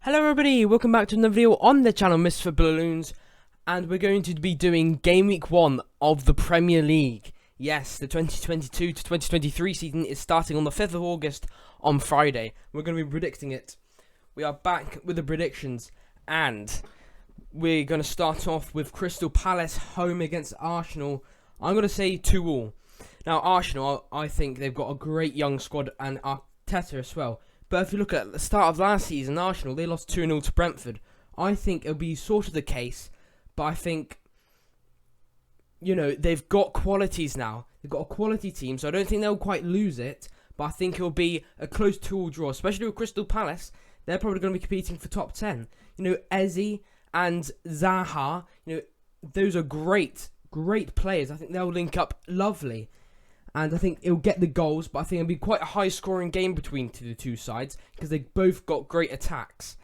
Hello everybody, welcome back to another video on the channel, Mr. Loons, and we're going to be doing Game Week 1 of the Premier League. Yes, the 2022 to 2023 season is starting on the 5th of August on Friday. We're going to be predicting it. We are back with the predictions, and we're going to start off with Crystal Palace home against Arsenal. I'm going to say 2-2. Now Arsenal, I think they've got a great young squad, and Arteta as well. But if you look at the start of last season, Arsenal, they lost 2-0 to Brentford. I think it'll be sort of the case, but I think, you know, they've got qualities now. They've got a quality team, so I don't think they'll quite lose it, but I think it'll be a close 2-2 draw, especially with Crystal Palace. They're probably going to be competing for top 10. You know, Eze and Zaha, you know, those are great players. I think they'll link up lovely. And I think it'll get the goals, but I think it'll be quite a high-scoring game between the two sides because they both got great attacks.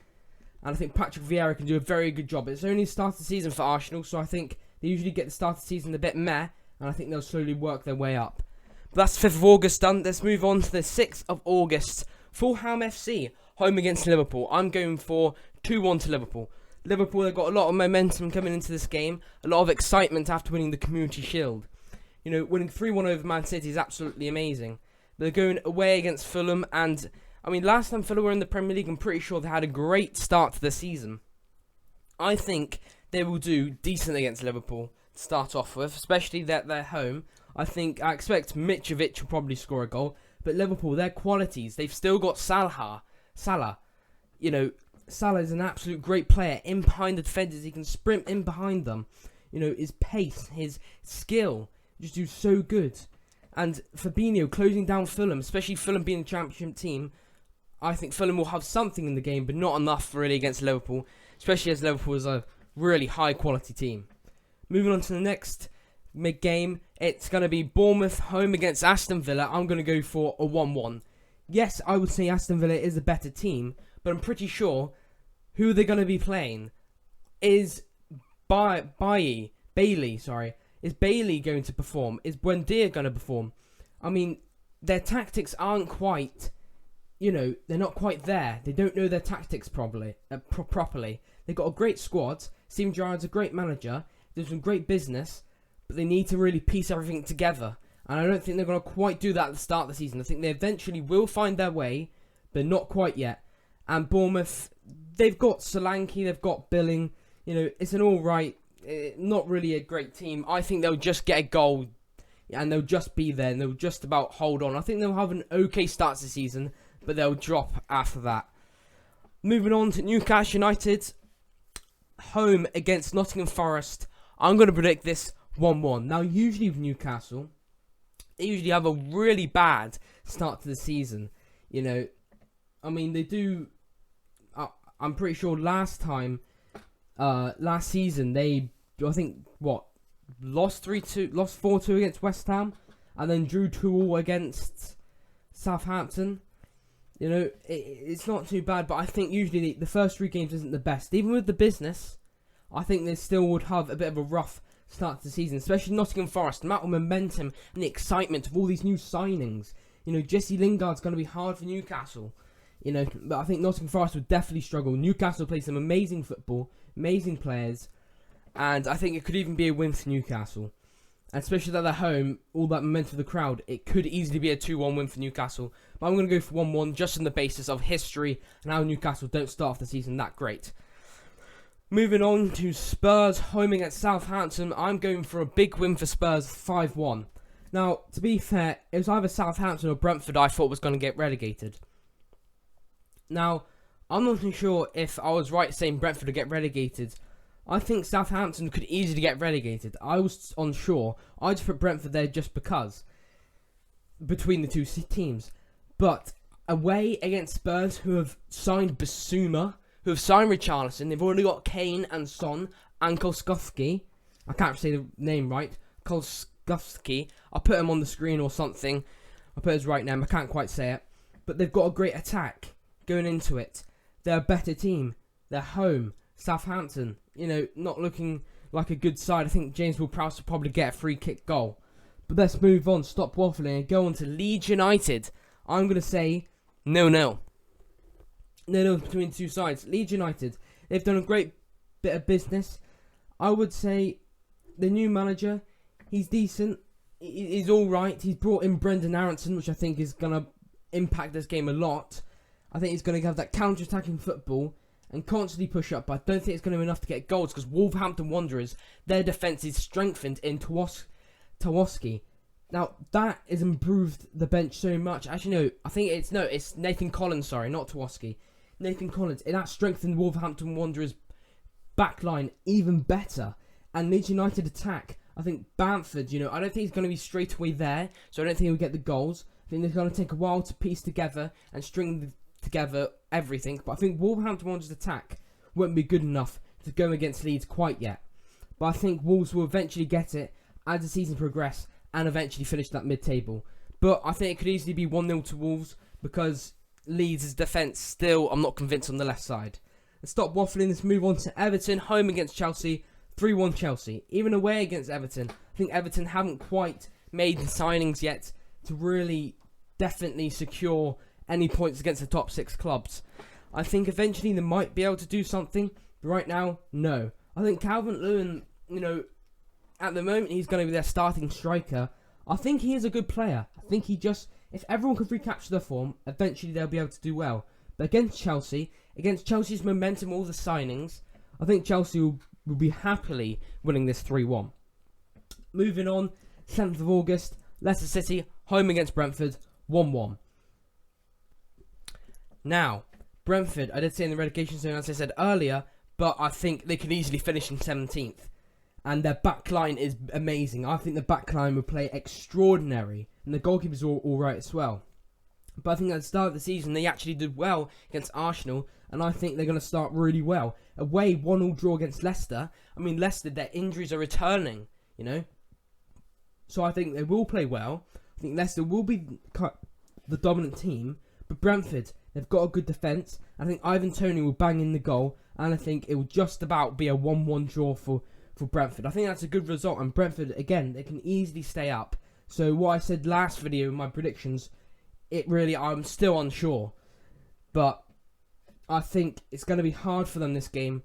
And I think Patrick Vieira can do a very good job. It's only the start of the season for Arsenal, so I think they usually get the start of the season a bit meh, and I think they'll slowly work their way up. But that's 5th of August done. Let's move on to the 6th of August. Fulham FC, home against Liverpool. I'm going for 2-1 to Liverpool. Liverpool, they've got a lot of momentum coming into this game, a lot of excitement after winning the Community Shield. You know, winning 3-1 over Man City is absolutely amazing. They're going away against Fulham, and, I mean, last time Fulham were in the Premier League, I'm pretty sure they had a great start to the season. I think they will do decent against Liverpool to start off with, especially that they're home. I expect Mitrovic will probably score a goal, but Liverpool, their qualities, they've still got Salah. You know, Salah is an absolute great player. In behind the defenders, he can sprint in behind them. You know, his pace, his skill, just do so good. And Fabinho closing down Fulham, especially Fulham being a championship team, I think Fulham will have something in the game, but not enough really against Liverpool, especially as Liverpool is a really high quality team. Moving on to the next game, it's going to be Bournemouth home against Aston Villa. I'm going to go for a 1-1. Yes, I would say Aston Villa is a better team, but I'm pretty sure who they're going to be playing is Bailey. Is Bailey going to perform? Is Buendia going to perform? I mean, their tactics aren't quite, you know, they're not quite there. They don't know their tactics properly. They've got a great squad. Steven Gerrard's a great manager. Does some great business, but they need to really piece everything together. And I don't think they're going to quite do that at the start of the season. I think they eventually will find their way, but not quite yet. And Bournemouth, they've got Solanke, they've got Billing. You know, it's an alright, not really a great team. I think they'll just get a goal and they'll just be there and they'll just about hold on. I think they'll have an okay start to the season, but they'll drop after that. Moving on to Newcastle United, home against Nottingham Forest. I'm going to predict this 1-1. Now, usually with Newcastle, they usually have a really bad start to the season. You know, I mean, they do. I'm pretty sure last season they, I think, lost 4-2 against West Ham, and then drew 2-2 against Southampton. You know, it's not too bad, but I think usually the first 3 games isn't the best. Even with the business, I think they still would have a bit of a rough start to the season, especially Nottingham Forest. The amount of momentum and the excitement of all these new signings. You know, Jesse Lingard's going to be hard for Newcastle. You know, but I think Nottingham Forest would definitely struggle. Newcastle plays some amazing football, amazing players, and I think it could even be a win for Newcastle. And especially that they're home, all that momentum of the crowd, it could easily be a 2-1 win for Newcastle. But I'm going to go for 1-1 just on the basis of history and how Newcastle don't start off the season that great. Moving on to Spurs home against Southampton, I'm going for a big win for Spurs, 5-1. Now, to be fair, it was either Southampton or Brentford I thought was going to get relegated. Now, I'm not too sure if I was right saying Brentford would get relegated. I think Southampton could easily get relegated. I was unsure. I just put Brentford there just because, between the two teams. But away against Spurs, who have signed Basuma, who have signed Richarlison, they've already got Kane and Son and Kolskowski. I can't say the name right. Kolskowski. I'll put him on the screen or something. I'll put his right name. I can't quite say it. But they've got a great attack going into it. They're a better team. They're home. Southampton, you know, not looking like a good side. I think James Ward-Prowse will probably get a free kick goal. But let's move on, stop waffling, and go on to Leeds United. I'm going to say 0-0. nil between the two sides. Leeds United, they've done a great bit of business. I would say the new manager, he's decent. He's alright. He's brought in Brendan Aronson, which I think is going to impact this game a lot. I think he's going to have that counter-attacking football and constantly push up, but I don't think it's going to be enough to get goals because Wolverhampton Wanderers, their defence is strengthened in Tawaski. Now, that has improved the bench so much. Actually, no, I think it's Nathan Collins, sorry, not Tawaski. Nathan Collins, and that strengthened Wolverhampton Wanderers' backline even better. And Leeds United attack, I think Brentford, I don't think he's going to be straight away there, so I don't think he'll get the goals. I think it's going to take a while to piece together and string together everything, but I think Wolverhampton Wanderers' attack won't be good enough to go against Leeds quite yet. But I think Wolves will eventually get it as the season progresses and eventually finish that mid-table. But I think it could easily be 1-0 to Wolves because Leeds' defence still, I'm not convinced on the left side. Let's stop waffling, let's move on to Everton, home against Chelsea, 3-1 Chelsea. Even away against Everton, I think Everton haven't quite made the signings yet to really definitely secure any points against the top 6 clubs. I think eventually they might be able to do something, but right now, no. I think Calvert-Lewin, at the moment he's going to be their starting striker. I think he is a good player. I think if everyone can recapture their form, eventually they'll be able to do well. But against Chelsea's momentum, all the signings, I think Chelsea will be happily winning this 3-1. Moving on, 7th of August, Leicester City, home against Brentford, 1-1. Now, Brentford, I did say in the relegation zone, as I said earlier, but I think they can easily finish in 17th. And their backline is amazing. I think the backline will play extraordinary. And the goalkeeper's alright as well. But I think at the start of the season, they actually did well against Arsenal. And I think they're going to start really well. Away, 1-1 draw against Leicester. I mean, Leicester, their injuries are returning, So I think they will play well. I think Leicester will be the dominant team. But Brentford, they've got a good defence. I think Ivan Toney will bang in the goal. And I think it will just about be a 1-1 draw for Brentford. I think that's a good result. And Brentford, again, they can easily stay up. So what I said last video, my predictions, I'm still unsure. But I think it's going to be hard for them this game.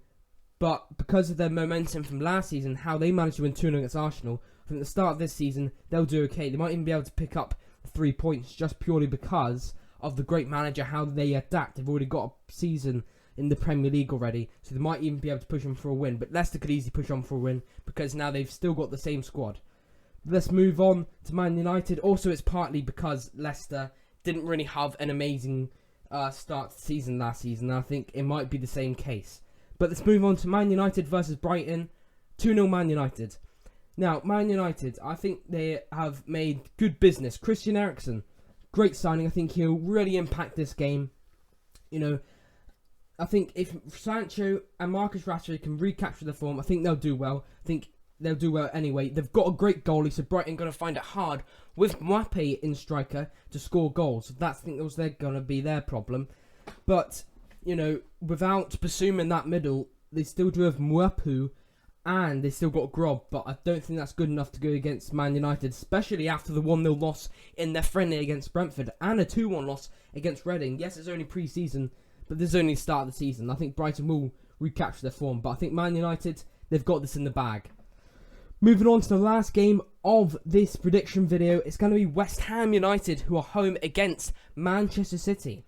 But because of their momentum from last season, how they managed to win 2-0 against Arsenal, I think at the start of this season, they'll do okay. They might even be able to pick up 3 points just purely because of the great manager, how they adapt. They've already got a season in the Premier League already, so they might even be able to push on for a win. But Leicester could easily push on for a win because now they've still got the same squad. Let's move on to Man United. Also, it's partly because Leicester didn't really have an amazing start to the season last season. I think it might be the same case. But let's move on to Man United versus Brighton. 2-0 Man United. Now, Man United, I think they have made good business. Christian Eriksen, great signing. I think he'll really impact this game. I think if Sancho and Marcus Rashford can recapture the form, I think they'll do well. I think they'll do well anyway. They've got a great goalie, so Brighton going to find it hard with Mbappe in striker to score goals. I think that was going to be their problem. But, without Basuma in that middle, they still do have Mwapu and they still got Grob. But I don't think that's good enough to go against Man United, especially after the 1-0 loss in their friendly against Brentford and a 2-1 loss against Reading. Yes, it's only pre-season, but this is only the start of the season. I think Brighton will recapture their form. But I think Man United, they've got this in the bag. Moving on to the last game of this prediction video. It's going to be West Ham United, who are home against Manchester City.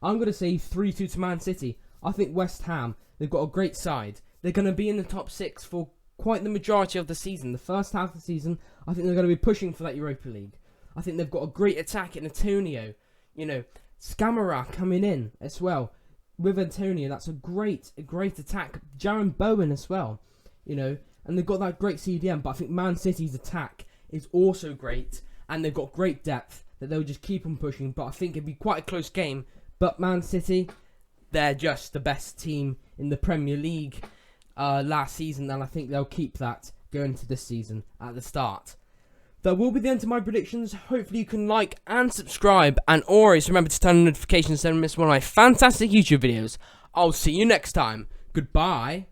I'm going to say 3-2 to Man City. I think West Ham, they've got a great side. They're going to be in the top 6 for quite the majority of the season. The first half of the season, I think they're going to be pushing for that Europa League. I think they've got a great attack in Antonio. Scamara coming in as well. With Antonio, that's a great attack. Jaron Bowen as well, and they've got that great CDM. But I think Man City's attack is also great, and they've got great depth that they'll just keep on pushing. But I think it'd be quite a close game. But Man City, they're just the best team in the Premier League last season, and I think they'll keep that going into this season at the start. That will be the end of my predictions. Hopefully you can like and subscribe, and always remember to turn on notifications so you don't miss one of my fantastic YouTube videos. I'll see you next time. Goodbye.